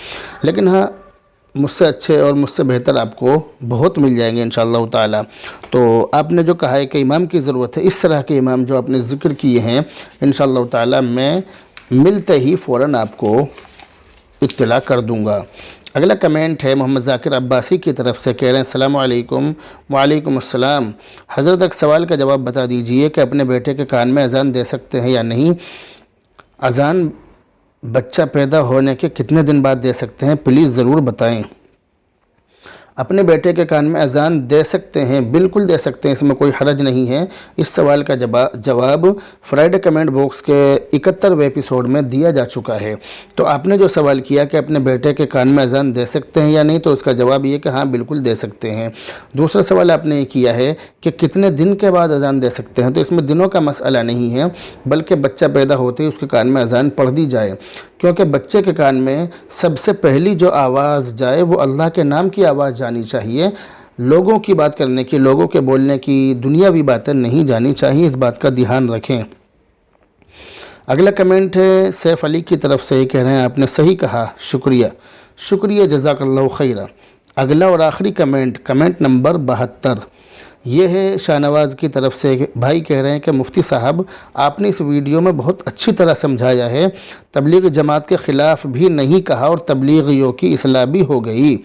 لیکن ہاں مجھ سے اچھے اور مجھ سے بہتر آپ کو بہت مل جائیں گے انشاءاللہ تعالی۔ تو آپ نے جو کہا ہے کہ امام کی ضرورت ہے، اس طرح کے امام جو آپ نے ذکر کیے ہیں انشاءاللہ تعالی میں ملتے ہی فوراً آپ کو اطلاع کر دوں گا۔ اگلا کمنٹ ہے محمد ذاکر عباسی کی طرف سے، کہہ رہے ہیں السلام علیکم۔ وعلیکم السلام۔ حضرت ایک سوال کا جواب بتا دیجئے کہ اپنے بیٹے کے کان میں اذان دے سکتے ہیں یا نہیں؟ اذان بچہ پیدا ہونے کے کتنے دن بعد دے سکتے ہیں؟ پلیز ضرور بتائیں۔ اپنے بیٹے کے کان میں اذان دے سکتے ہیں، بالکل دے سکتے ہیں، اس میں کوئی حرج نہیں ہے۔ اس سوال کا جواب فرائیڈے کمنٹ باکس کے 71ویں ایپیسوڈ میں دیا جا چکا ہے۔ تو آپ نے جو سوال کیا کہ اپنے بیٹے کے کان میں اذان دے سکتے ہیں یا نہیں، تو اس کا جواب یہ کہ ہاں بالکل دے سکتے ہیں۔ دوسرا سوال آپ نے یہ کیا ہے کہ کتنے دن کے بعد اذان دے سکتے ہیں، تو اس میں دنوں کا مسئلہ نہیں ہے، بلکہ بچہ پیدا ہوتے ہی اس کے کان میں اذان پڑھ دی جائے، کیونکہ بچے کے کان میں سب سے پہلی جو آواز جائے وہ اللہ کے نام کی آواز جانی چاہیے، لوگوں کی بات کرنے کی، لوگوں کے بولنے کی، دنیاوی باتیں نہیں جانی چاہیے، اس بات کا دھیان رکھیں۔ اگلا کمنٹ ہے سیف علی کی طرف سے، کہہ رہے ہیں آپ نے صحیح کہا، شکریہ جزاک اللہ خیرہ۔ اگلا اور آخری کمنٹ نمبر 72، یہ ہے شاہ نواز کی طرف سے، بھائی کہہ رہے ہیں کہ مفتی صاحب آپ نے اس ویڈیو میں بہت اچھی طرح سمجھایا ہے، تبلیغ جماعت کے خلاف بھی نہیں کہا اور تبلیغیوں کی اصلاح بھی ہو گئی۔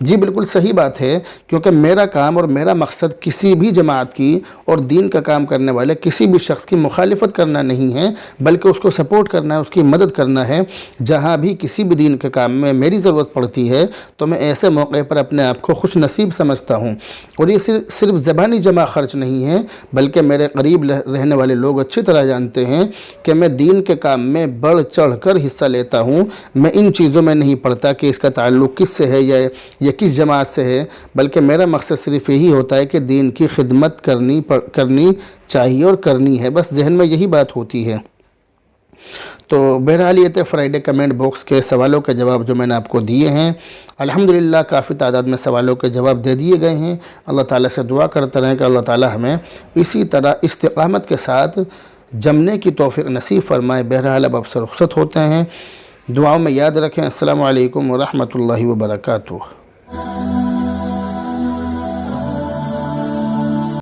جی بالکل صحیح بات ہے، کیونکہ میرا کام اور میرا مقصد کسی بھی جماعت کی اور دین کا کام کرنے والے کسی بھی شخص کی مخالفت کرنا نہیں ہے، بلکہ اس کو سپورٹ کرنا ہے، اس کی مدد کرنا ہے۔ جہاں بھی کسی بھی دین کے کام میں میری ضرورت پڑتی ہے تو میں ایسے موقع پر اپنے آپ کو خوش نصیب سمجھتا ہوں، اور یہ صرف ذبح روحانی جمع خرچ نہیں ہے، بلکہ میرے قریب رہنے والے لوگ اچھی طرح جانتے ہیں کہ میں دین کے کام میں بڑھ چڑھ کر حصہ لیتا ہوں۔ میں ان چیزوں میں نہیں پڑھتا کہ اس کا تعلق کس سے ہے یا کس جماعت سے ہے، بلکہ میرا مقصد صرف یہی ہوتا ہے کہ دین کی خدمت کرنی چاہیے اور کرنی ہے، بس ذہن میں یہی بات ہوتی ہے۔ تو بہرحال یہ تھے فرائیڈے کمنٹ باکس کے سوالوں کے جواب جو میں نے آپ کو دیے ہیں۔ الحمدللہ کافی تعداد میں سوالوں کے جواب دے دیے گئے ہیں۔ اللہ تعالیٰ سے دعا کرتے رہیں کہ اللہ تعالیٰ ہمیں اسی طرح استقامت کے ساتھ جمنے کی توفیق نصیب فرمائے۔ بہرحال اب سے رخصت ہوتے ہیں، دعاؤں میں یاد رکھیں۔ السلام علیکم ورحمۃ اللہ وبرکاتہ۔